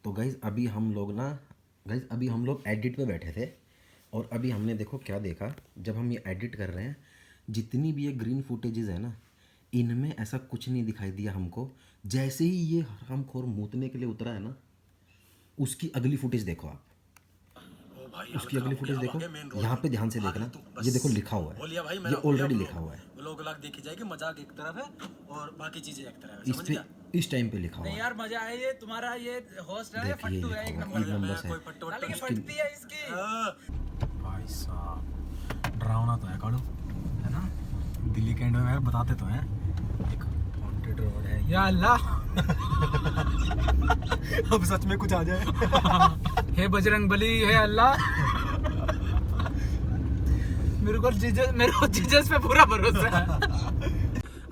तो गाइज़ अभी हम लोग एडिट पे बैठे थे और अभी हमने देखो क्या देखा। जब हम ये एडिट कर रहे हैं, जितनी भी ये ग्रीन फुटेजेस है ना, इनमें ऐसा कुछ नहीं दिखाई दिया हमको। जैसे ही ये हरामखोर मूतने के लिए उतरा है ना, उसकी अगली फुटेज देखो आप। उसकी अगली फुटेज देखो, यहाँ पे ध्यान से देखना। ये देखो लिखा हुआ है, ये ऑलरेडी लिखा हुआ है। व्लॉग देखी जाएगी, मजाक एक तरफ है और बाकी चीजें एक तरफ है। इस पे इस टाइम पे लिखा हुआ है। यार मजा है। ये तुम्हारा ये होस्ट है, फट्टू है, एक नंबर से कोई फट्टू फटती है इसकी। भाई साहब डरावना तो है कालू, है ना। दिल्ली के एंड में बताते तो हैं एक हॉन्टेड रोड है। या अल्लाह अब सच में कुछ आ जाए। हे बजरंग बली, हे अल्लाह। मेरे को जीसस पे पूरा भरोसा है।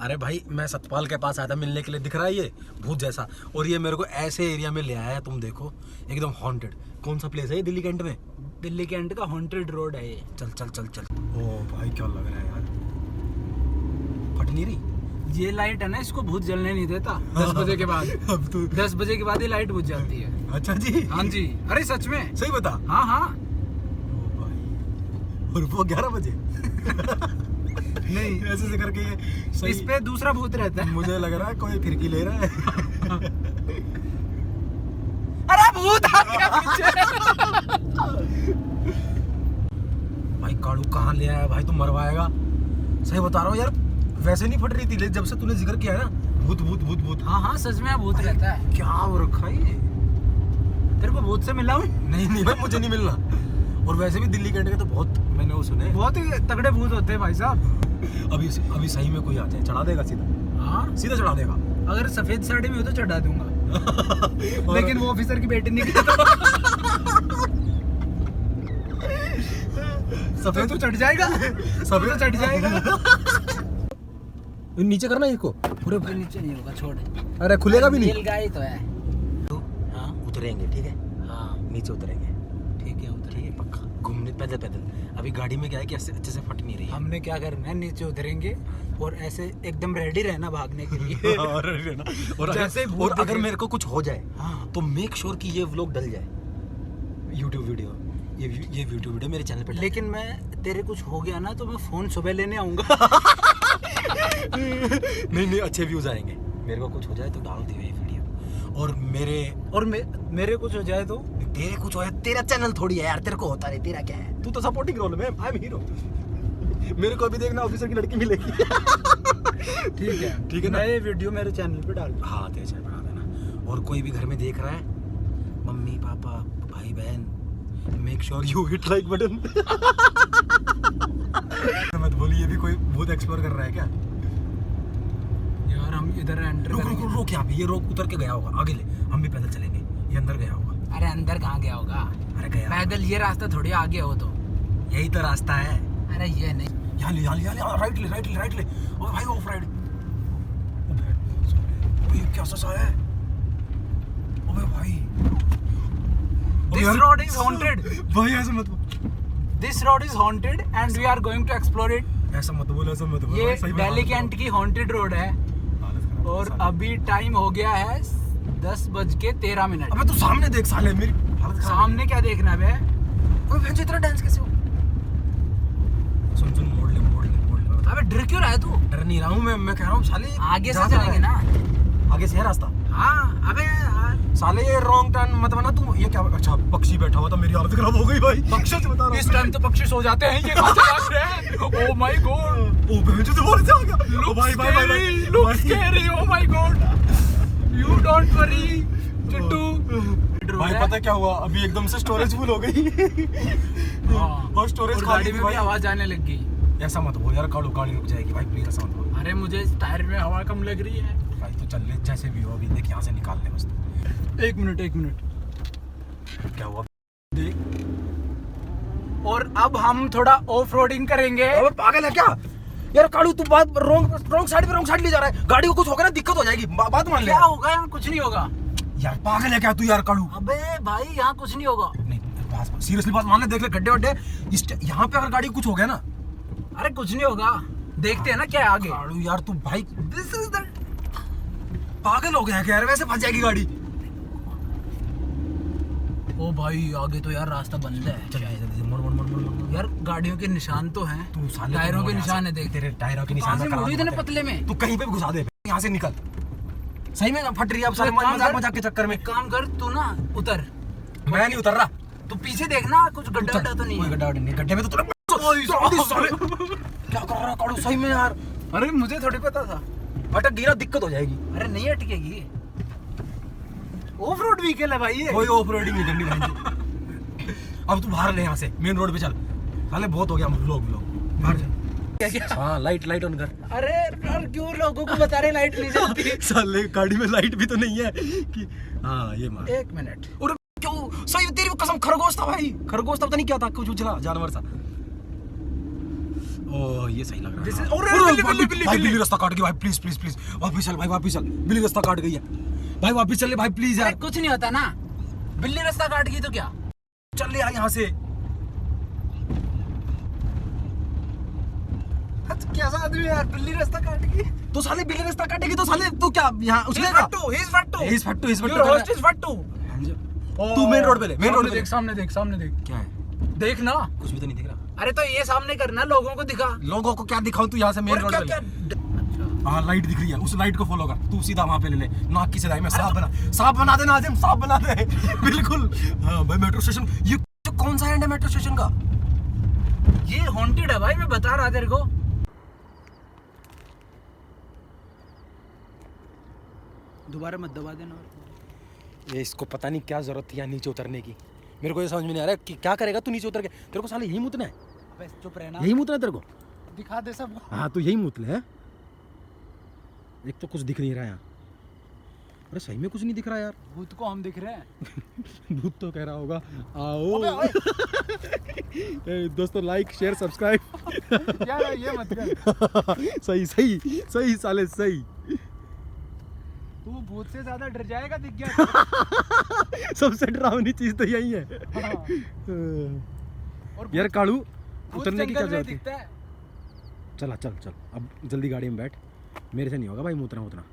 अरे भाई मैं सतपाल के पास आया था मिलने के लिए, दिख रहा है ये भूत जैसा, और ये मेरे को ऐसे एरिया में ले आया है, तुम देखो एकदम हॉन्टेड। कौन सा प्लेस है ये दिल्ली कैंट में? दिल्ली कैंट का हॉन्टेड रोड है ये। चल चल चल चल। ओ भाई क्या लग रहा है यार, फट नहीं रही ये लाइट है ना, इसको भूत जलने नहीं देता 10 बजे के बाद। अब तो 10 बजे के बाद ये लाइट बुझ जाती है। अच्छा जी, हाँ जी, अरे सच में, सही बता। हाँ हाँ। ओ भाई, और वो 11 बजे नहीं ऐसे से करके ये सही। इस पे दूसरा भूत रहता है। मुझे लग रहा है कोई फिरकी ले रहा है। अरे भूत आ गया पीछे। भाई कालू कहाँ ले आया भाई, तुम मरवाएगा। सही बता रहा हूँ यार, वैसे नहीं फट रही थी, जब से तूने जिक्र किया है ना भूत भूत भूत भूत। हाँ हाँ सच में भूत रहता है। क्या हो रखा है ये? तेरे को भूत से मिला हूँ? नहीं नहीं भाई, मुझे नहीं मिलना। और वैसे भी दिल्ली कैंट के तो बहुत मैंने वो सुने, बहुत ही तगड़े भूत होते हैं भाई साहब। अभी सही में कोई आ जाए चढ़ा देगा सीधा। हाँ सीधा चढ़ा देगा। अगर सफेद साड़ी में हो तो चढ़ा दूंगा। और लेकिन वो ऑफिसर की बेटी नहीं करता। सफेद तो चढ़ जाएगा, सफेद तो चढ़ जाएगा। नीचे करना इसको पूरे तो नीचे नहीं होगा, छोड़। अरे खुलेगा भी नहीं। गाय तो है। हाँ उतरेंगे, ठीक है। हाँ नीचे उतरेंगे, ठीक है उतर। ठीक है पक्का। घूमने पैदल पैदल। अभी गाड़ी में क्या है कि अच्छे से फट नहीं रही है। हमने क्या करना है, नीचे उतरेंगे और ऐसे एकदम रेडी रहना भागने के लिए। और जैसे अगर, और अगर मेरे को कुछ हो जाए हाँ तो मेक श्योर कि ये व्लॉग डल जाए यूट्यूब वीडियो, ये यूट्यूब वीडियो मेरे चैनल पे। लेकिन मैं तेरे कुछ हो गया ना तो मैं फोन सुबह लेने आऊंगा। नहीं अच्छे व्यूज आएंगे। मेरे को कुछ हो जाए तो डाल दियो ये वीडियो। और मेरे कुछ हो जाए तो तेरे कुछ हो जाए, तेरा चैनल थोड़ी है यार, तेरे को होता नहीं, तेरा क्या है? तू तो सपोर्टिंग रोल में, आई एम हीरो। मेरे को अभी देखना ऑफिसर की लड़की मिलेगी। ठीक है ना। मैं ये वीडियो मेरे चैनल पे डाल। हाँ तेरे चैनल पे डाल देना। और कोई भी घर में देख रहा है, मम्मी पापा भाई बहन, make sure you hit like button. मत बोली ये भी कोई भूत एक्सप्लोर कर रहा है क्या? यार हम इधर एंटर करेंगे। रोक यहाँ पे, ये रोक उतर के गया होगा, आगे ले, हम भी पैदल चलेंगे। ये अंदर गया होगा। अरे अंदर कहाँ गया होगा? अरे गया पैदल ये रास्ता थोड़ी आगे हो तो। यही तो रास्ता है। अरे ये नहीं, यहाँ ले राइट ले। ओ भाई ऑफ राइड। ये क्या सा है? ओए भाई, This road is haunted. भाई ऐसा मत बोल। This road is haunted and we are going to explore it. ऐसा मत बोल। ये दिल्ली कैंट की हॉन्टेड रोड है और अभी टाइम हो गया है 10:13। अबे तू सामने देख साले, मेरी हालत खराब। सामने क्या देखना है बे? ओए भैंस इतना डांस कैसे हो? सुन मोड़ ले। अबे डर क्यों रहा है तू? डर नहीं रहा हूँ मैं कह रहा हूँ साले आगे से चलेंगे ना। आगे से है रास्ता। हाँ अबे साले ये रॉन्ग टर्न मत बना तू। ये क्या? अच्छा पक्षी बैठा हुआ था, मेरी हालत खराब हो गई भाई। पक्षी से बता रहा हूँ, इस टाइम तो पक्षी सो जाते हैं। ये कहाँ से भाग रहे हैं? Oh my God! ओ भैंस से बोल से आ गया। ओ भाई Looks scary. Oh my God! You don't worry, Chittu. भाई पता क्या हुआ, अभी एकदम से स्टोरेज फुल हो गई। और स्टोरेज गाड़ी में भी आवाज आने लग गई। ऐसा मत बोल यार, गाड़ी रुक जाएगी भाई, प्लीज ऐसा मत बोल। अरे मुझे टायर में हवा कम लग रही है भाई तो चल ले, जैसे भी हो। अभी देख यहाँ से निकाल ले बस। एक मिनट क्या हुआ देख। और अब हम थोड़ा ऑफ रोडिंग करेंगे। अबे पागल है क्या यार कालू, तू बात रॉन्ग साइड ले जा रहा है। गाड़ी को कुछ होगा ना, दिक्कत हो जाएगी। बात मान ले। क्या होगा? यहाँ कुछ नहीं होगा यार पागल है क्या तू यार कालू? अबे भाई यहाँ कुछ नहीं होगा। नहीं सीरियसली बात मान ले, देख ले गड्ढे वड्ढे यहाँ पे। अगर गाड़ी कुछ हो गया ना, अरे कुछ नहीं होगा, देखते हैं ना क्या है आगे। कालू यार तू भाई दिस इज द पागल हो गया क्या यार? वैसे फंस जाएगी गाड़ी। ओ भाई आगे तो यार रास्ता बंद है। चल जल्दी मोड़ मोड़ मोड़ मोड़ मोड़। यार गाड़ियों के निशान तो हैं, तू साले टायरों के यहाँ निशान से- है, देख तेरे टायरों के निशान कहाँ से करा मुड़ी दूंगा इतने तेरे। पतले में। तू कहीं पे भी घुसा दे, यहाँ से निकल। सही में फट रही है अब सारे एक काम मजाक कर, मजाक के चक्कर में। एक काम कर तू ना उतर, मैं नहीं उतर रहा। तू पीछे देखना कुछ गड्ढा वड्ढा तो नहीं कोई है। गड्ढा नहीं, गड्ढे में तो तुरंत क्या कर रहा है काड़ू सही में यार। अरे मुझे थोड़ी पता था। अटक गई ना दिक्कत हो जाएगी। अरे नहीं अटकेगी, ऑफ रोड व्हीकल है भाई ये। कोई ऑफ रोडिंग नहीं करनी भाई। अब तू बाहर ले यहाँ से, मेन रोड पे चल। साले बहुत हो गया लोग बाहर चल। क्या क्या? हाँ लाइट लाइट ऑन कर। अरे यार क्यों लोगों को बता रहे लाइट नहीं जलती? साले गाड़ी में लाइट भी तो नहीं है कि हाँ ये मार। एक मिनट, और क्यों सही तेरी कसम खरगोश था भाई, खरगोश था पता नहीं क्या था, कुछ उछला जानवर सा। ओ ये सही लग रहा This है। is- अरे बिल्ली, भाई, बिल्ली, बिल्ली, भाई बिल्ली। बिल्ली रास्ता काट गई भाई, प्लीज प्लीज प्लीज वापस चल भाई, वापस चल। बिल्ली रास्ता काट गई है भाई, वापस चल ले भाई प्लीज अरे यार। कुछ नहीं होता ना, बिल्ली रास्ता काट गई तो क्या? चल ले यार यहाँ से। कैसा आदमी है यार, बिल्ली रास्ता काट गई। तो साले बिल्ली रास्ता काटेगी तो साले तू क्या यहाँ उछलेगा? He's fattu. He's fattu, he's fattu Your कर host रहा is fattu. तू मेन रोड पे ले, मेन रोड सामने पे देख, ले। सामने देख, सामने देख, क्या है? देख ना। कुछ भी तो नहीं दिख रहा। अरे तो ये सामने करना, लोगों को दिखा। लोगों को क्या दिखाऊं, तू यहाँ से मेन और रोड क्या पे क्या? ले। हाँ लाइट दिख रही है, उस लाइट को फॉलो कर। तू सीधा वहाँ पे ले ले, नाक की सीधाई में साफ बना दे नाजिम, साफ बना दे। बिल्कुल हाँ भाई मेट्रो स्टेशन, ये कौन सा एंड है मेट्रो स्टेशन का? ये हॉन्टेड है भाई, मैं बता रहा तेरे को। दोबारा मत दबा देना। ये इसको पता नहीं क्या जरूरत थी यहाँ नीचे उतरने की। मेरे को ये समझ में नहीं आ रहा है कि क्या करेगा तू नीचे उतर के। तेरे को साले यही मुतना है, बस चुप रहना, यही मुतना है तेरे को। दिखा दे सबको। हाँ तो यही मुतले है। एक तो कुछ दिख नहीं रहा यहाँ। अरे सही में कुछ नहीं दिख रहा यार। भूत को हम दिख रहे हैं। भूत तो कह रहा होगा आओ। ए, दोस्तों लाइक शेयर सब्सक्राइब। यार ये मत कर। सही सही सही साले सही। तू भूत से ज्यादा डर जाएगा, दिख गया। सबसे डरावनी चीज तो यही है। हाँ। और यार काड़ू भूत उतरने की क्या जंगल में जरूरत है? दिखता है। चला चल चल अब जल्दी गाड़ी में बैठ। मेरे से नहीं होगा भाई मुतना उतना।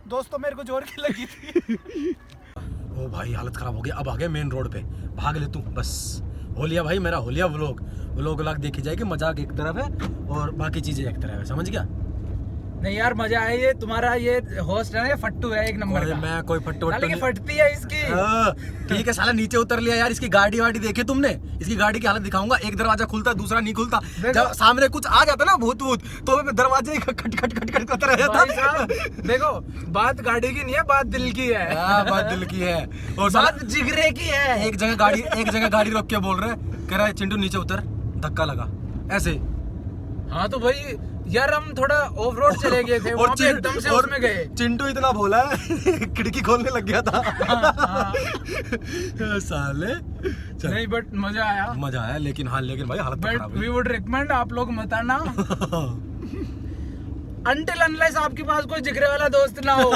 दोस्तों मेरे को जोर की लगी थी। ओ भाई हालत खराब हो गई। अब आ गए मेन रोड पे, भाग ले तू बस। होलिया भाई मेरा होलिया व्लॉग व्लॉग देखी जाएगी। मजाक एक तरफ है और बाकी चीजें एक तरफ है, समझ गया? नहीं यार मजा आया। ये तुम्हारा ये होस्ट है ना, ये फट्टू है एक नंबर कोई का। मैं कोई फट्टू साले की नहीं। फटती है इसकी। हाँ, ठीक है साला नीचे उतर लिया यार। इसकी गाड़ी वाड़ी देखी तुमने? इसकी गाड़ी की हालत दिखाऊंगा। एक दरवाजा खुलता है, दूसरा नहीं खुलता। जब सामने कुछ आ जाता ना भूत भूत तो मैं दरवाजे ही खट खट खट खट करता रह भाई जाता। साहब देखो, बात गाड़ी की नहीं है, बात दिल की है। हाँ, बात दिल की है। और साला बात जिगरे की है। एक जगह गाड़ी रोक के बोल रहा है, कह रहा है चिंटू नीचे उतर, धक्का लगा ऐसे। हाँ तो भाई यार हम थोड़ा ऑफ रोड चले गए थे, वहाँ पे एकदम से उसमें गए। चिंटू इतना बोला है खिड़की खोलने लग गया था। साले चल। नहीं बट मजा आया। मजा आया लेकिन भाई हालत तो बट खराब वी है। वुड रिकमेंड आप लोग मत आना अनटिल अनलेस आपके पास कोई जिगरे वाला दोस्त ना हो।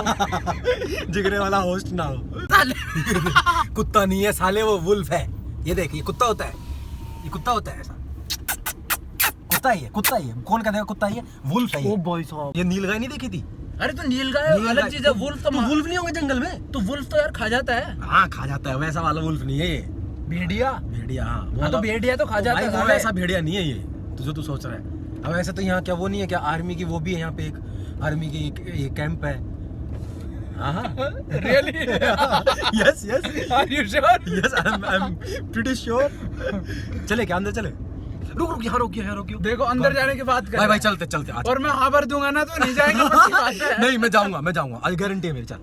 जिगरे वाला होस्ट ना हो। कुत्ता नहीं है साले, वो वुल्फ है। ये देख, ये कुत्ता होता है, ये कुत्ता होता है ऐसा। कुत्ता ही है। कौन कहता है कुत्ता ही है? वुल्फ है ये। भाई साहब, ये नीलगाय नहीं देखी थी? अरे तो नीलगाय अलग चीज है, वुल्फ तो वुल्फ नहीं होंगे जंगल में? तो वुल्फ तो यार खा जाता है। हाँ खा जाता है, वैसा वाला वुल्फ नहीं है ये। भेड़िया। भेड़िया हाँ, हाँ तो भेड़िया तो खा जाता भाई है। वो ऐसा भेड़िया नहीं है ये तो जो तू सोच रहा है। अब ऐसे तो यहाँ क्या वो नहीं है क्या, आर्मी की वो भी है यहाँ पे, एक आर्मी की एक कैंप है। हाँ really? Yes yes are you sure? Yes I am pretty sure. चले क्या अंदर चले? रुक यहाँ रोकियो। देखो अंदर जाने की बात कर। भाई चलते आज। और मैं खबर दूंगा ना तो नहीं जाएंगे, पक्की बात है। नहीं मैं जाऊंगा आज गारंटी है मेरी। चल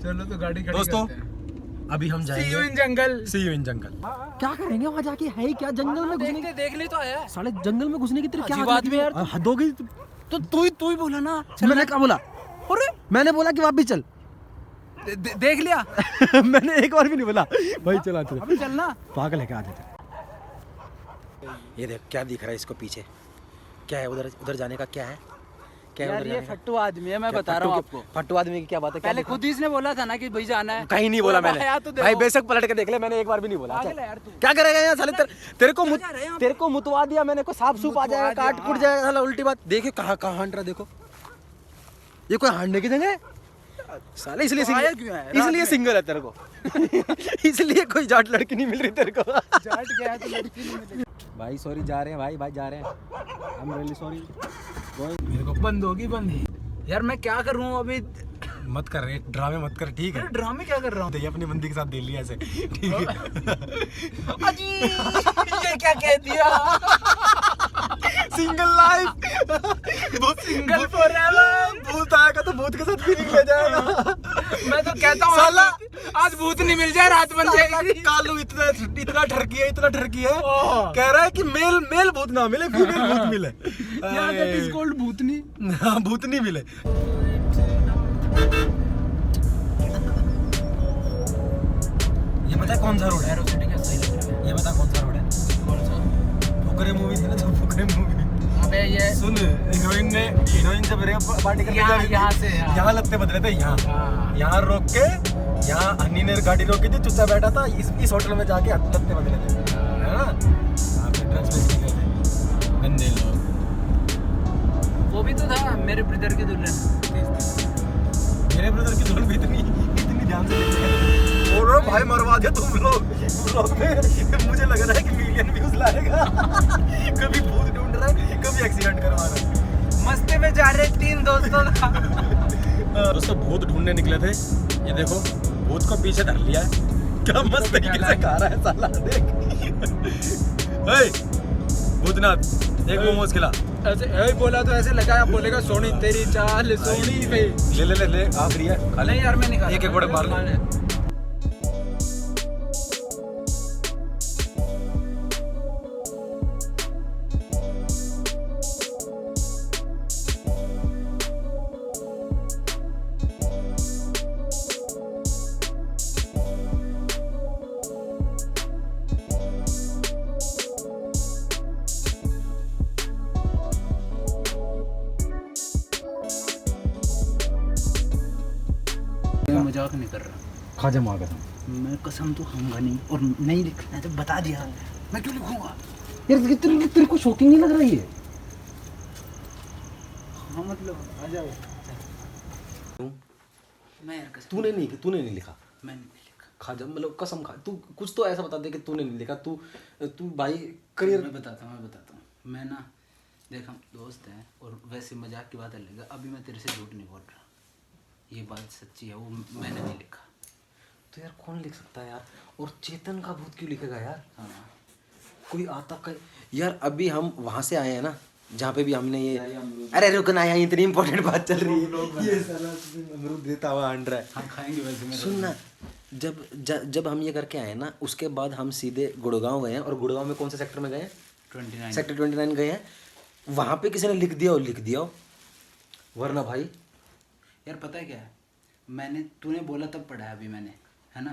चलो तो गाड़ी खड़ी दोस्तों, करते हैं। अभी हम See you जाएंगे in jungle. See you in jungle. क्या करेंगे वहाँ जाके? है क्या जंगल में घुसने की? देख ली तो आया। साले जंगल में घुसने की तेरी क्या अजीब आदत आदमी है? यार। हद हो गई। तो तू ही बोला ना। मैंने क्या बोला? अरे मैंने बोला कि वापस चल। देख लिया। मैंने एक बार भी नहीं बोला भाई चला चल। अभी चलना। पागल है क्या? आते ये देख क्या दिख रहा है इसको पीछे, क्या है? उधर जाने का क्या है? क्या है यार उधर ये जाने का? फट्टू आदमी है, मैं बता रहा हूँ आपको। फट्टू आदमी की क्या बात है? पहले खुद ही इसने बोला था ना कि भाई जाना है। कहीं नहीं बोला मैंने यार तो देखो। भाई, बेशक पलट के देख ले, मैंने एक बार भी नहीं बोला। पागल चल। है यार तू। क्या करेगा यहाँ साले? तेरे को क्या जा रहे हैं यहाँ पे? तेरे को मुतवा दिया मैंने, को सांप सूप आ मुतवा जाएगा, दिया, काट कुट जाएगा साला। उल्टी बात। देखिए कहाँ हांड रहा, देखो ये कोई हांडने की जगह है साले। तो आया क्यों है? इसलिए सिंगल है तेरे को। इसलिए कोई जाट लड़की नहीं मिल रही तेरे को। जाट गया है तो लड़की नहीं मिलेगी। भाई सॉरी, जा रहे हैं भाई जा रहे हैं। I am really sorry. मेरे को बंद होगी बंद। यार मैं क्या कर रहा हूँ अभी? मत कर रहे ड्रामे, मत कर, ठीक है? अरे ड्रामे क्या कर रहा हूँ? ये अपनी बंदी के साथ दे लिया ऐसे, ठीक है? अजी ये क्या कह दिया? Single life, single forever. भूत आएगा तो भूत के साथ फीलिंग ले जाएगा। मैं तो कहता हूँ साला आज भूत नहीं मिल जाए रात बन जाएगी। कालू इतना ठरकी है, इतना ठरकी है, ओह। कह रहा है कि मेल भूत ना मिले, फीमेल भूत मिले। यार दैट इज कॉल्ड भूतनी। हाँ, भूतनी मिले। ये पता है कौन सा रोड है? एरोसिटी क्या सही लग रहा है? ये बता कौन सा रोड है? कौन सा? फुकरे मूवी थी ना, जो फुकरे मूवी। अबे ये सुन, हीरोइन से ब्रेकअप पार्टी करने जा रही थी। यहाँ से यहाँ लगते बदले थे, यहाँ हाँ। यहाँ रोक के, यहाँ हनी ने गाड़ी रोकी थी, चुपचाप बैठा था, इस होटल में जाके लगते बदले थे, है ना? यहाँ पे ड्रग्स बेचने गए थे गंदे लोग। वो भी तो था मेरे ब्रदर की दुल्हन। मेरे ब्रदर की दुल्हन भी इतनी ध्यान से देखते हैं। और भाई मरवा दिया तुम लोग में। मुझे लग रहा है कि मिलियन व्यूज लाएगा। कभी भूत ढूंढ रहा है, कभी एक्सीडेंट करवा रहा है। मस्ती में जा रहे 3 दोस्तों का। दोस्तों भूत ढूंढने निकले थे, ये देखो भूत को पीछे धर लिया है। क्या मस्त तरीके से खा रहा है साला, देख। भूतनाथ एक मोमोज खिला। ऐसे ऐ बोला तो ऐसे लगा, बोलेगा सोनी तेरी चाल सोनी पे। ले आखिरी है, खा ले। नहीं यार मैं नहीं खा रहा। एक बड़े मार ले। मैं मजाक नहीं कर रहा। खाजा मार कसम। मैं कसम तो खाऊंगा नहीं, और नहीं लिखना है तो बता दिया, मैं क्यों लिखूंगा? यार तेरे को शॉकिंग नहीं लग रहा ये? हाँ मतलब आ जाओ। मैं यार कसम तूने नहीं लिखा। मैंने नहीं लिखा। खाजा मतलब कसम खा, तू कुछ तो ऐसा बता दे कि तूने नहीं लिखा। तू भाई करियर। मैं बताता हूँ। मैं ना देख, हम दोस्त हैं और वैसे मजाक की बात अलग है। अभी मैं तेरे से झूठ नहीं बोल रहा, ये बात सच्ची है, वो मैंने नहीं लिखा। तो यार कौन लिख सकता है यार? और चेतन का भूत क्यों लिखेगा यार? हाँ कोई आता का यार। अभी हम वहां से आए हैं ना, जहाँ पे भी हमने ये, अरे रुकना यार, इतनी इंपॉर्टेंट बात चल रही है। ये साला अमरूद देता हुआ आंड रहा है। हम खाएंगे वैसे में। सुन ना, जब हम ये करके आए ना, उसके बाद हम सीधे गुड़गांव गए हैं। और गुड़गांव में कौन से सेक्टर में गए हैं? 29 सेक्टर 29 गए हैं। वहाँ पे किसी ने लिख दिया हो, वरना भाई यार पता है क्या है, मैंने तूने बोला तब पढ़ा है अभी मैंने, है ना?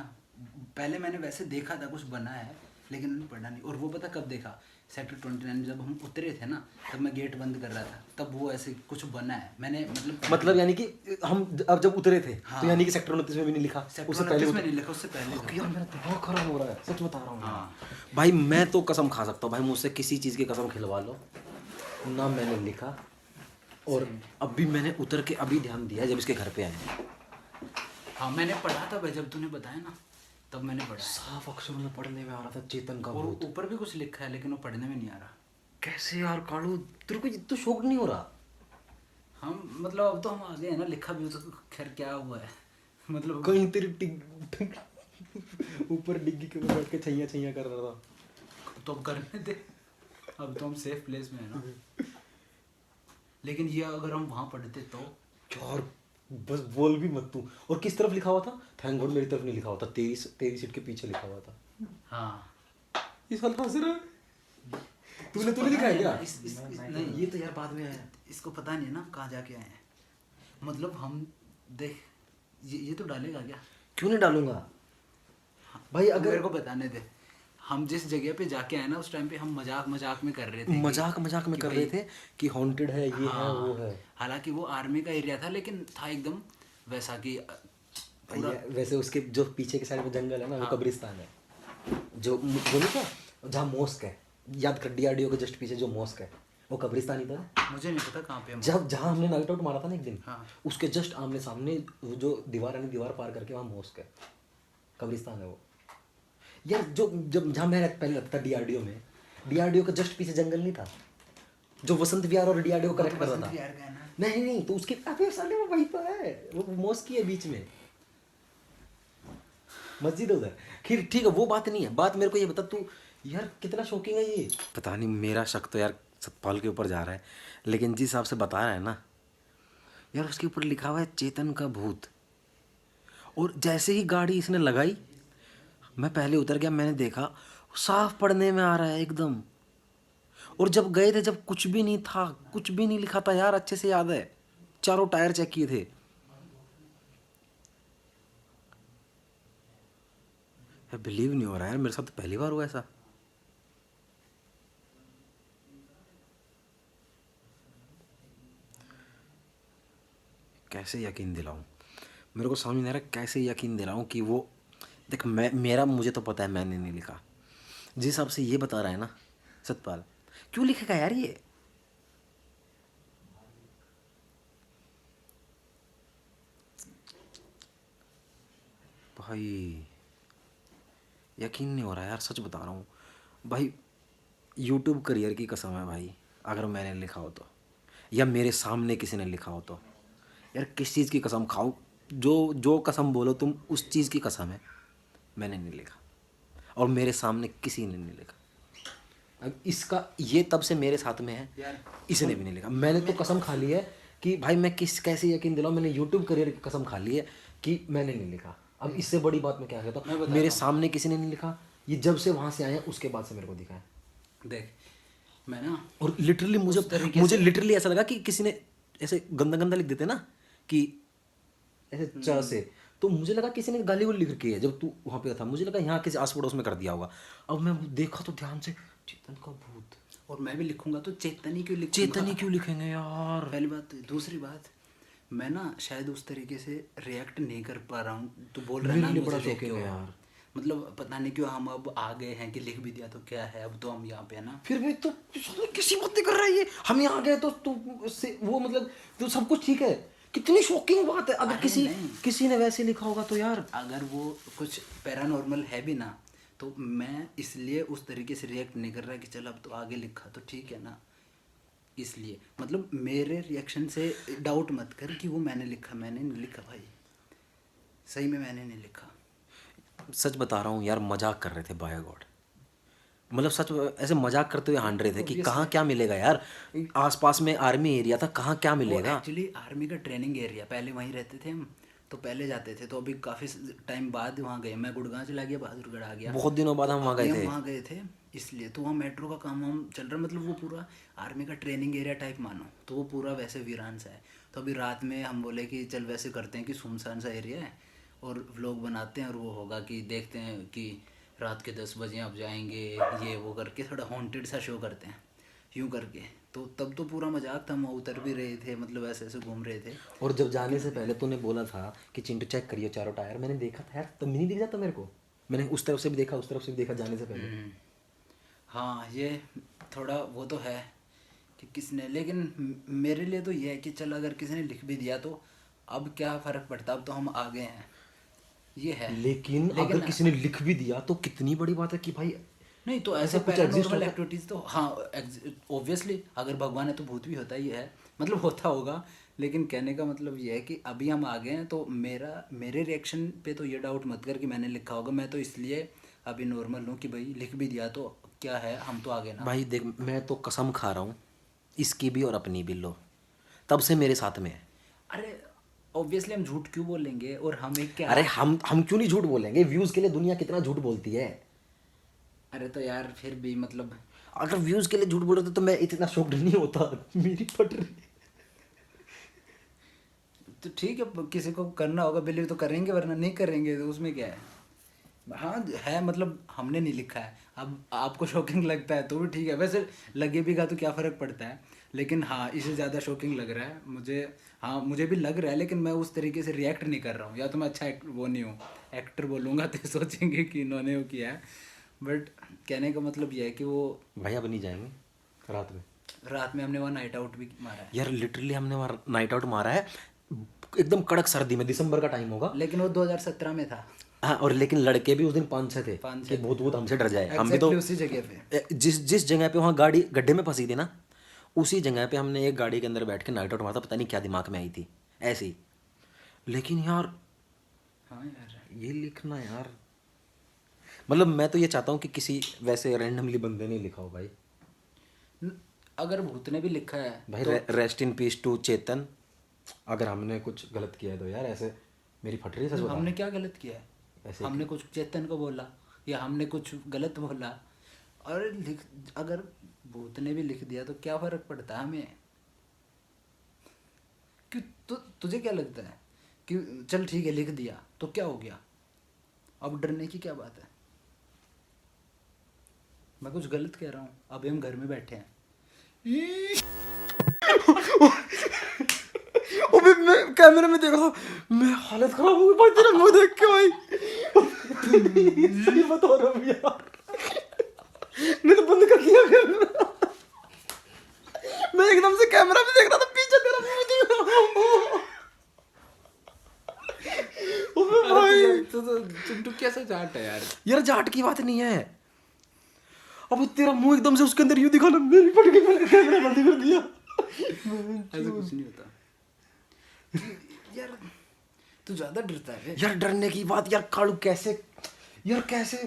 पहले मैंने वैसे देखा था कुछ बना है, लेकिन मैंने पढ़ा नहीं। और वो पता कब देखा? सेक्टर 29 में जब हम उतरे थे ना, तब मैं गेट बंद कर रहा था, तब वो ऐसे कुछ बना है। मैंने मतलब यानी कि हम अब जब उतरे थे, हाँ। तो यानी कि सेक्टर 29 में भी नहीं लिखा, उससे पहले में नहीं लिखा, उससे पहले। यार मेरा दिमाग खराब हो रहा है, सच बता रहा हूँ। हाँ भाई मैं तो कसम खा सकता हूँ भाई, मुझसे किसी चीज़ की कसम खिलवा लो ना, मैंने लिखा। और अभी मैंने उतर के अभी ध्यान दिया जब इसके घर पे आए। हाँ मैंने पढ़ा था भाई, जब तूने बताया ना तब मैंने पढ़ा। साफ अक्षरों में पढ़ने में आ रहा था चेतन का और भूत। ऊपर भी कुछ लिखा है, लेकिन वो पढ़ने में नहीं आ रहा। कैसे यार कालू, तेरे को तो शौक नहीं हो रहा? हम मतलब अब तो हम आ गए हैं ना, लिखा भी हो तो खैर क्या हुआ है, मतलब कहीं तेरी ऊपर डिग्गी के ऊपर बैठ के छैया कर रहा था। तो अब करने दे, अब तो हम सेफ प्लेस में है ना। लेकिन ये अगर हम वहाँ पढ़ते तो यार बस बोल भी मत तू। और किस तरफ लिखा हुआ था? थैंक गॉड मेरी तरफ नहीं लिखा हुआ था, तेरी सीट के पीछे लिखा हुआ था। हाँ इस हाल हंस रहा है। तूने लिखा है क्या? नहीं ये तो यार बाद में आया। इसको पता नहीं है ना कहाँ जाके आए हैं। मतलब हम देख, ये तो डालेगा क्या? क्यों नहीं डालूंगा भाई? अगर मेरे को बताने दे, हम जिस जगह पे जाके आए ना, उस टाइम पे हम मजाक में कर रहे थे, मजाक में कर रहे थे कि हॉन्टेड है, ये है वो है। हालांकि वो आर्मी का एरिया था, लेकिन था एकदम वैसा कि पूरा वैसे उसके जो पीछे के साइड में जंगल है ना, वो कब्रिस्तान है। जो बोले क्या, जहाँ मॉस्क है, याद कर DRDO के जस्ट पीछे जो मॉस्क है, वो कब्रिस्तान ही था। मुझे नहीं पता कहाँ पे हम। जहाँ हमने नाइट आउट मारा था ना एक दिन, हाँ। उसके जस्ट आमने सामने जो दीवार है ना, दीवार पार करके वहाँ मॉस्क है। कब्रिस्तान है वो यार, जो जब जहाँ मैं पहले रहता था डीआरडीओ में, डीआरडीओ का जस्ट पीछे जंगल नहीं था जो वसंत विहार और डीआरडीओ कनेक्ट कर रहा था? विहार का है ना? नहीं नहीं, तो उसके अबे साले वो वही तो है, वो मॉस्क ही है बीच में, मस्जिद है उधर। खैर ठीक है, वो बात नहीं है, बात मेरे को ये बता तू यार कितना शॉकिंग है ये। पता नहीं, मेरा शक तो यार सतपाल के ऊपर जा रहा है, लेकिन जिस हिसाब से बता रहा है ना यार, उसके ऊपर लिखा हुआ है चेतन का भूत। और जैसे ही गाड़ी इसने लगाई, मैं पहले उतर गया, मैंने देखा साफ पढ़ने में आ रहा है एकदम। और जब गए थे, जब कुछ भी नहीं था, कुछ भी नहीं लिखा था यार, अच्छे से याद है, चारों टायर चेक किए थे। बिलीव नहीं हो रहा यार, मेरे साथ तो पहली बार हुआ ऐसा। कैसे यकीन दिलाऊं, मेरे को समझ नहीं आ रहा कैसे यकीन दिलाऊं कि वो देख, मुझे तो पता है मैंने नहीं लिखा। जिस हिसाब से ये बता रहा है ना सतपाल, क्यों लिखेगा यार ये? भाई यकीन नहीं हो रहा यार, सच बता रहा हूँ भाई, यूट्यूब करियर की कसम है भाई, अगर मैंने लिखा हो तो, या मेरे सामने किसी ने लिखा हो तो, यार किस चीज़ की कसम खाऊं? जो जो कसम बोलो तुम, उस चीज़ की कसम है, मैंने नहीं लिखा, और मेरे सामने किसी ने नहीं लिखा। अब इसका ये तब से मेरे साथ में है, यार इसने भी नहीं लिखा। मैंने तो कसम खा ली है कि भाई मैं कैसे यकीन दिलाऊं, मैंने यूट्यूब करियर की कसम खा ली है कि मैंने नहीं लिखा। अब इससे बड़ी बात मैं क्या कहता हूँ, मेरे सामने किसी ने नहीं लिखा, ये जब से वहाँ से आए हैं उसके बाद से मेरे को दिखा है। देख मैं ना, और लिटरली मुझे लिटरली ऐसा लगा कि किसी ने ऐसे गंदा गंदा लिख देते ना, कि ऐसे च से, तो मुझे लगा किसी ने गाली वाली लिख रखी है। जब तू वहाँ पे था मुझे लगा यहाँ किसी आस पड़ोस में कर दिया होगा। अब मैं देखा तो ध्यान से, चेतन का भूत। और मैं भी लिखूंगा तो चेतन ही क्यों लिखूंगा? चेतन ही क्यों लिखेंगे यार? पहली बात। दूसरी बात, मैं ना शायद उस तरीके से रिएक्ट नहीं कर पा रहा हूँ। तू बोल रहा है ना, मेरे लिए बड़ा मुझे देख शौकीन के है हो। यार। मतलब पता नहीं क्यों हम अब आ गए हैं कि लिख भी दिया तो क्या है, अब तो हम यहाँ पे है ना। फिर भी तो किसी बात नहीं कर रहा है ये, हम यहाँ आ गए तो तू से वो मतलब तो सब कुछ ठीक है। कितनी शॉकिंग बात है, अगर अरे किसी ने वैसे लिखा होगा तो यार। अगर वो कुछ पैरानॉर्मल है भी ना, तो मैं इसलिए उस तरीके से रिएक्ट नहीं कर रहा कि चल अब तो आगे लिखा तो ठीक है ना। इसलिए मतलब मेरे रिएक्शन से डाउट मत कर कि वो मैंने लिखा। मैंने नहीं लिखा भाई, सही में मैंने नहीं लिखा। सच बता रहा हूँ यार, मजाक कर रहे थे बाय गॉड, मतलब सच ऐसे मजाक करते हुए हांड रहे थे कि कहाँ क्या मिलेगा यार, आसपास में आर्मी एरिया था, कहाँ क्या मिलेगा। एक्चुअली आर्मी का ट्रेनिंग एरिया, पहले वहीं रहते थे हम, तो पहले जाते थे। तो अभी काफ़ी टाइम बाद वहाँ गए। मैं गुड़गांव चला गया, बहादुरगढ़ आ गया, बहुत दिनों बाद हम वहाँ गए थे। वहाँ गए थे इसलिए। तो वहाँ मेट्रो का काम हम चल रहा, मतलब वो पूरा आर्मी का ट्रेनिंग एरिया टाइप मानो, तो वो पूरा वैसे वीरान सा है। तो अभी रात में हम बोले कि चल वैसे करते हैं कि सुनसान सा एरिया है और व्लॉग बनाते हैं, और वो होगा कि देखते हैं कि रात के 10 बजे आप जाएंगे, ये वो करके थोड़ा हॉन्टेड सा शो करते हैं यूँ करके। तो तब तो पूरा मजाक था, हम उतर भी रहे थे, मतलब ऐसे ऐसे घूम रहे थे। और जब जाने से पहले तूने बोला था कि चिंटू चेक करिए चारों टायर, मैंने देखा था यार, तब नहीं दिख जाता मेरे को, मैंने उस तरफ से भी देखा, उस तरफ से भी देखा जाने से पहले। हाँ ये थोड़ा वो तो है कि किसने, लेकिन मेरे लिए तो ये है कि चल अगर किसी ने लिख भी दिया तो अब क्या फ़र्क पड़ता, अब तो हम आ गए हैं, ये है। लेकिन अगर किसी ने लिख भी दिया तो कितनी बड़ी बात है कि भाई नहीं तो ऐसे पैरानॉर्मल एक्टिविटीज़ तो हाँ ऑब्वियसली, अगर भगवान है तो भूत भी होता ही है, मतलब होता होगा। लेकिन कहने का मतलब ये है कि अभी हम आ गए हैं, तो मेरे रिएक्शन पे तो ये डाउट मत कर कि मैंने लिखा होगा। मैं तो इसलिए अभी नॉर्मल हूँ कि भाई लिख भी दिया तो क्या है, हम तो आ गए ना भाई। देख मैं तो कसम खा रहा हूँ, इसकी भी और अपनी भी लो, तब से मेरे साथ में है। अरे ऑब्वियसली हम झूठ क्यों बोलेंगे, और हमें क्या। अरे हम क्यों नहीं झूठ बोलेंगे, व्यूज़ के लिए दुनिया कितना झूठ बोलती है। अरे तो यार फिर भी मतलब अगर व्यूज़ के लिए झूठ बोल रहे तो मैं इतना शॉक्ड नहीं होता। मेरी फट रही। तो ठीक है, किसी को करना होगा बिलीव तो करेंगे, वरना नहीं करेंगे, तो उसमें क्या है। हाँ है, मतलब हमने नहीं लिखा है। अब आपको शॉकिंग लगता है तो भी ठीक है, वैसे लगे भी का तो क्या फ़र्क पड़ता है। लेकिन हाँ इससे ज़्यादा शॉकिंग लग रहा है मुझे। हाँ मुझे भी लग रहा है, लेकिन मैं उस तरीके से रिएक्ट नहीं कर रहा हूँ। या तो मैं अच्छा वो नहीं हूँ, एक्टर बोलूँगा तो सोचेंगे कि इन्होंने वो किया है। बट कहने का मतलब ये है कि वो भाई अब नहीं जाएंगे रात में हमने वहाँ नाइट आउट भी मारा है। यार, लिटरली हमने वहाँ नाइट आउट मारा है एकदम कड़क सर्दी में, दिसंबर का टाइम होगा। लेकिन वो 2017 में था। हाँ, और लेकिन लड़के भी उस दिन 5-6 थे 5-6 कि भूत भूत हमसे डर जाए। हम भी तो Exactly उसी जगह पे। जिस जगह पे वहाँ गाड़ी गड्ढे में फंसी थी ना, उसी जगह पे हमने एक गाड़ी के अंदर बैठ के नाइट आउट मारा था। पता नहीं क्या दिमाग में आई थी ऐसे ही। लेकिन यार हाँ यार, ये लिखना यार, मतलब मैं तो ये चाहता हूँ कि किसी वैसे रैंडमली बंदे ने लिखा हो भाई। अगर भूत ने भी लिखा है भाई तो रेस्ट इन पीस टू चेतन। अगर हमने कुछ गलत किया है तो यार ऐसे मेरी फट रही है सच बता। हमने क्या गलत किया है? ऐसे हमने कुछ चेतन को बोला या हमने कुछ गलत बोला? और अगर भूत ने भी लिख दिया तो क्या फर्क पड़ता है हमें? क्यों तुझे क्या लगता है कि चल ठीक है लिख दिया तो क्या हो गया? अब डरने की क्या बात है? मैं कुछ गलत कह रहा हूँ? अभी हम घर में बैठे हैं। अबे मैं कैमरे में देख रहा हूँ, मैं हालत खराब हो गई भाई तेरा मुंह देख के भाई। सही बता रहा हूँ यार, मैं तो बंद कर दिया कैमरा। मैं एकदम से कैमरा में देख रहा था, पीछे तेरा मुंह दिख रहा हूँ। अबे भाई तू कैसे जाट है यार? यार जाट की बात नहीं है। अब तेरा मुंह एकदम से उसके अंदर यूं दिखा ना, मेरी फट गई, मैंने कैमरा बंद कर दिया। ऐसा कुछ नहीं होता यार, तू ज्यादा डरता है। यार डरने की बात यार, कालू कैसे यार, कैसे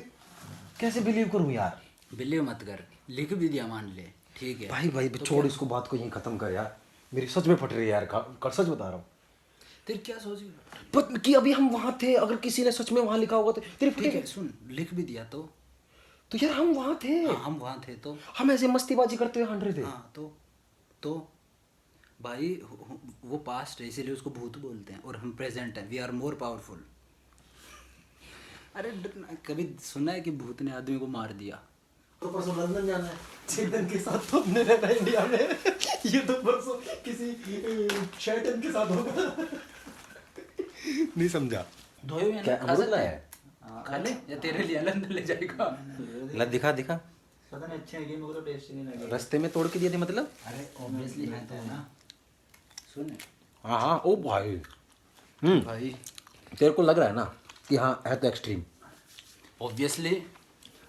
कैसे बिलीव करूं यार? बिलीव मत कर, लिख भी दिया मान ले, ठीक है भाई भाई छोड़ इसको, बात को यहीं खत्म कर यार। मेरी सच में फट रही है यार, कर सच बता रहा हूँ। तेरी क्या सोच? पता कि अभी हम वहां थे, अगर किसी ने सच में वहां लिखा होगा तो तेरी ठीक है सुन, लिख भी दिया तो यार हम वहां थे। हाँ, हम वहाँ थे तो हम ऐसे मस्तीबाजी करते हुए हंस रहे थे। हाँ तो भाई वो पास्ट है इसीलिए उसको भूत बोलते हैं, और हम प्रेजेंट हैं, वी आर मोर पावरफुल। अरे कभी सुना है कि भूत ने आदमी को मार दिया? तो परसों लंदन जाना है चेतन के साथ, तो हमने रहना है इंडिया में। ये तो परसों किसी शैटन के साथ होगा। नहीं समझा? धोए हुए हैं क्या ना, खा अमरूद सकते लाया हैं? है? खा ले या तेरे लिए लंदन ले जाएगा? ला दिखा दिखा, पता नहीं अच्छे लगे, मेरे को तो टेस्ट नहीं लगे। रास्ते में तोड़ के दिए थे मतलब। अरे ऑब्वियसली है तो ना, सुन हाँ हाँ ओ भाई। भाई तेरे को लग रहा है ना कि हाँ है तो एक्सट्रीम। ऑब्वियसली।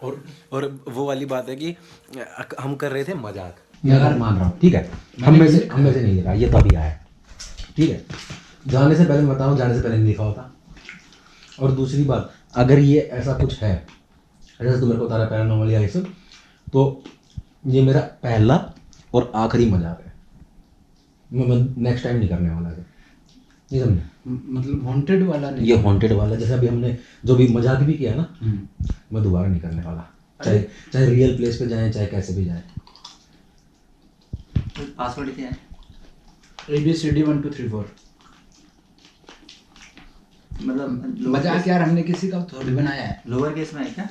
और वो वाली बात है कि हम कर रहे थे मजाक। यार मान रहा हूँ, ठीक है, हम में से नहीं लिखा, ये तभी आया, ठीक है। जाने से पहले मैं बताऊँ, जाने से पहले नहीं लिखा होता। और दूसरी बात, अगर ये ऐसा कुछ है जैसे तुम मेरे को बता रहा पैरानॉर्मल या ये सब, तो ये मेरा पहला और आखिरी मजाक है। मैं नेक्स्ट टाइम नहीं करने वाला है, नहीं समझे? मतलब हॉन्टेड वाला नहीं? ये हॉन्टेड वाला, जैसे अभी हमने जो भी मजाक भी किया ना, मैं दोबारा नहीं करने वाला। चाहे रियल प्लेस पे जाए, चाहे कैसे भी जाए। पासवर्ड क्या है? ABCD 1 2 3 4। मतलब मजाक यार, हमने किसी का थोड़ी बनाया है। लोअर केस में है क्या?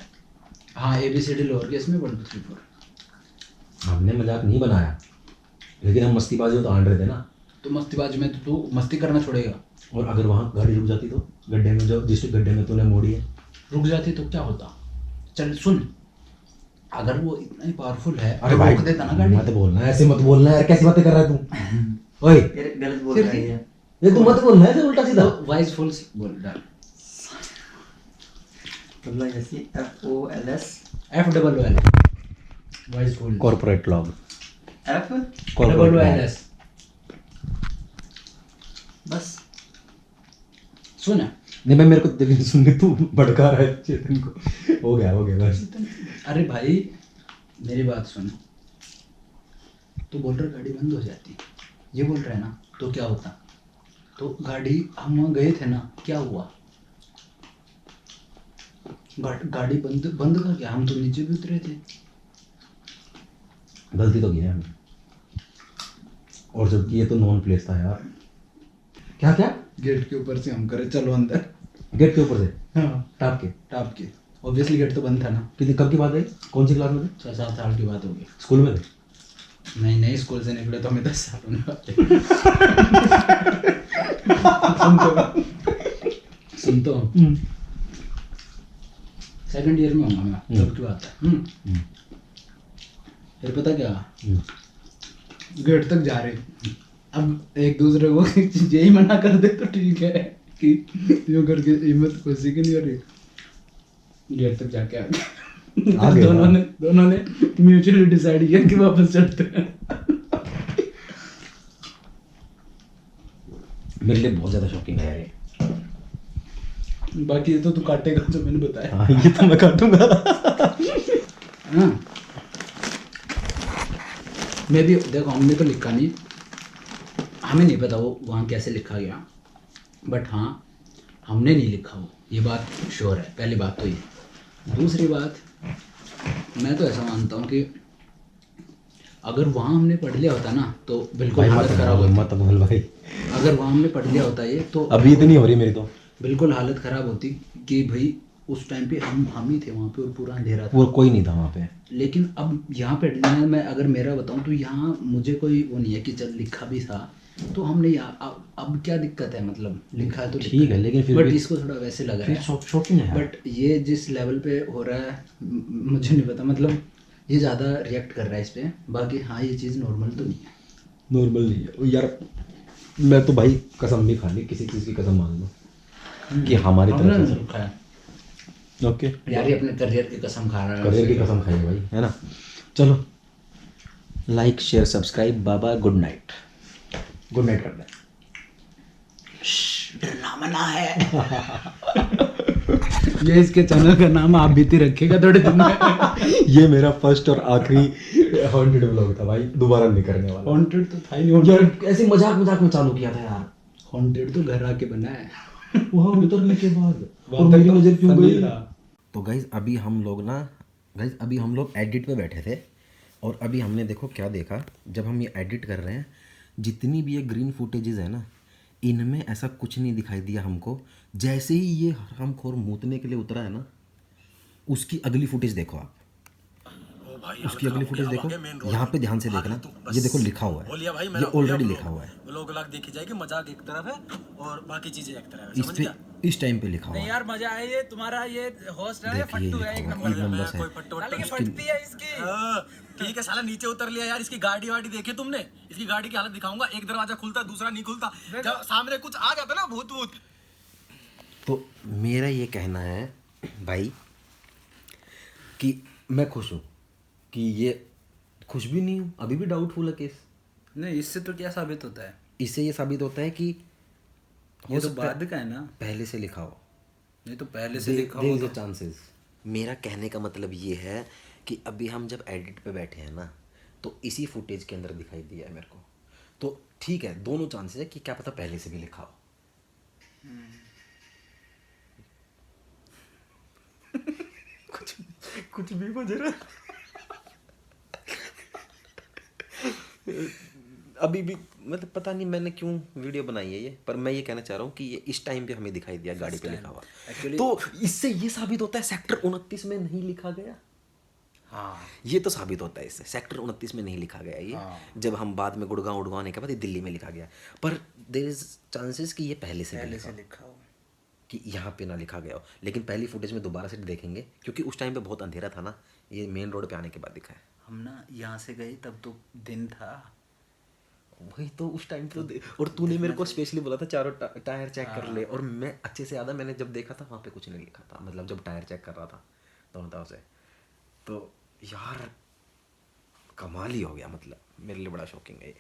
हाँ ABCD लोअर केस में 1 2 3 4। हमने मजाक नहीं बनाया, लेकिन हम मस्तीबाजी तो आन रहे थे ना। तो मस्तीबाजी में तो तू मस्ती करना छोड़ेगा? और अगर वहाँ गाड़ी रुक जाती तो गड्ढे में, जो जिस गड्ढे में तूने मोड़ी है, रुक जाती तो क्या होता? चल सुन, अगर वो इतना ही पावरफुल है अरे तो भाई रोक देता ना गाड़ी। मत बोलना ऐसे, मत बोलना यार, कैसी बातें कर रहा है तू? ओए ये गलत बोल रहा है ये। ये तू मत बोलना ऐसे उल्टा सीधा। वाइज फुल बोल डाल। मतलब जैसे FOLS FOOL wise full corporate log, FOOLS। बस सुन नहीं मैं, मेरे को दिल सुन के तू भड़का रहा है चेतन को। हो गया बस। अरे भाई मेरी बात सुन, तू बोल रहा गाड़ी बंद हो जाती, ये बोल रहा है ना, तो क्या होता? तो गाड़ी, हम वहाँ गए थे ना, क्या हुआ? गाड़ी बंद कर गया, हम तो नीचे भी उतरे थे। गलती तो की है हमने, और जबकि ये तो नॉन प्लेस था यार। क्या क्या? गेट के ऊपर से हम करे चलो अंदर। गेट के ऊपर से हाँ टाप के? टाप के। ऑब्वियसली गेट तो बंद था ना। कितनी कब की बात है? कौन सी क्लास में थे? 6-7 साल की बात होगी। स्कूल में थे? नहीं स्कूल से निकले तो हमें 10 साल होने वाले। सुन तो सेकंड ईयर में होगा मैं, तब की बात है। फिर पता क्या, गेट तक जा रहे, अब एक दूसरे को यही मना कर दे तो ठीक है कि यूँ करके हिम्मत खुशी की नहीं हो रही, गेट तक जाके आ गए आ गए दोनों ने म्यूचुअली डिसाइड किया कि वापस चलते हैं। मेरे लिए बहुत ज़्यादा शॉकिंग है यार ये। बाकी ये तो तू काटेगा जो मैंने बताया। हाँ ये तो मैं काटूंगा। हाँ मैं भी देखो, हमने तो लिखा नहीं, हमें नहीं पता वो वहाँ कैसे लिखा गया, बट हाँ हमने नहीं लिखा वो, ये बात श्योर है। पहली बात तो ये। दूसरी बात, मैं तो ऐसा मानता हूँ कि अगर वहाँ हमने पढ़ लिया होता ना तो बिल्कुल हालत खराब होती। मत बोल भाई। अगर वहाँ हमने पढ़ लिया होता ये तो अभी इतनी हो रही मेरी तो। बिल्कुल हालत खराब होती कि भाई उस टाइम पे हम ही थे वहाँ पे और पूरा अंधेरा था। वो कोई नहीं था वहाँ पे। लेकिन अब यहाँ पे मैं अगर मेरा बताऊँ तो यहाँ मुझे कोई वो नहीं है कि चल लिखा भी था तो हमने यहाँ अब क्या दिक्कत है, मतलब लिखा है तो ठीक है, लेकिन फिर बट भी इसको थोड़ा वैसे लग रहा है। शॉकिंग है। बट ये जिस लेवल पे हो रहा है मुझे नहीं पता, मतलब ये ज़्यादा रिएक्ट कर रहा है इस पे। बाकी हाँ ये चीज़ नॉर्मल तो नहीं है। नॉर्मल नहीं है यार। मैं तो भाई कसम भी खा ली, किसी चीज़ की कसम मान लो कि हमारी हमने तरफ नहीं से। लिखा है ओके, यार, ये अपने करियर की कसम खा रहा है। करियर की कसम खाई भाई, है ना। चलो लाइक शेयर सब्सक्राइब, बाबा गुड नाइट। गुड नाइट कर दें। डरना मना है। ये इसके चैनल का नाम आप बीती रखेगा थोड़े दिन में। ये मेरा फर्स्ट और आखिरी हॉन्टेड व्लॉग था भाई, दोबारा नहीं करने वाला। हॉन्टेड तो था ही नहीं। यार ऐसे मजाक मजाक में चालू किया था यार। हॉन्टेड तो घर आके बना है। वहाँ उतरने के बाद वहाँ और तक मेरी तो नजर क्यों funny गई। था। तो गाइज अभी हम लोग एडिट पे बैठे थे और अभी हमने देखो क्या देखा। जब हम ये एडिट कर रहे हैं, जितनी भी ये ग्रीन फुटेजेस है ना, इनमें ऐसा कुछ नहीं दिखाई दिया हमको। जैसे ही ये हरामखोर मूतने के लिए उतरा है ना, उसकी अगली फुटेज देखो आप। उसकी अगली फुटेज देखो, यहाँ पे ध्यान से देखना। ये देखो लिखा हुआ है, ये ऑलरेडी लिखा हुआ है। व्लॉग देखी जाएगी, मजाक एक तरफ है और बाकी चीजें एक तरफ है, इस समझ पे गया? इस टाइम पे लिखा हुआ है। यार मजा है, ये तुम्हारा ये होस्ट है, ये देखिए फट्टू ये है, एक लिखा हुआ नंबर है, एक नंबर से। कोई फट्टू फटती है इसकी। ठीक है साला, नीचे उतर लिया यार। इसकी गाड़ी वाड़ी देखी तुमने? इसकी गाड़ी की हालत दिखाऊंगा। एक दरवाजा खुलता दूसरा नहीं खुलता, जब सामने कुछ आ जाता ना भूत भूत। तो मेरा ये कहना है भाई कि मैं खुश हूँ कि ये खुश भी नहीं हूँ, अभी भी डाउटफुल है केस। नहीं, इससे तो क्या साबित होता है? इससे ये साबित होता है कि ये तो बाद का है ना। पहले से लिखा हो। ये तो पहले से लिखा हुआ था। चांसेस। मेरा कहने का मतलब ये है कि अभी हम जब एडिट पे बैठे हैं ना, तो इसी फुटेज के अंदर दिखाई दिया है मेरे को। तो ठीक है, दोनों चांसेस है कि क्या पता पहले से भी लिखा हो। कुछ भी बज रहा है। अभी भी मतलब पता नहीं मैंने क्यों वीडियो बनाई है ये, पर मैं ये कहना चाह रहा हूँ कि ये इस टाइम पे हमें दिखाई दिया गाड़ी पे लिखा हुआ। Actually- तो इससे ये साबित होता है सेक्टर 29 में नहीं लिखा गया। हाँ ये तो साबित होता है इससे, सेक्टर 29 में नहीं लिखा गया ये। जब हम बाद में गुड़गांव उड़गांव के बाद ये दिल्ली में लिखा गया, पर देयर इज चांसेस कि ये पहले से भी लिखा हो, लिखा हो। कि यहाँ पे ना लिखा गया हो। लेकिन पहली फुटेज में दोबारा से देखेंगे, क्योंकि उस टाइम पे बहुत अंधेरा था ना, ये मेन रोड पे आने के बाद दिखा है। हम ना यहाँ से गए तब तो दिन था। वही तो उस टाइम तो और तूने मेरे को स्पेशली बोला था चारों टायर चेक कर ले, और मैं अच्छे से याद है मैंने जब देखा था वहाँ पे कुछ नहीं लिखा था, मतलब जब टायर चेक कर रहा था दोनों तरफ से। तो यार कमाल ही हो गया, मतलब मेरे लिए बड़ा शॉकिंग है ये।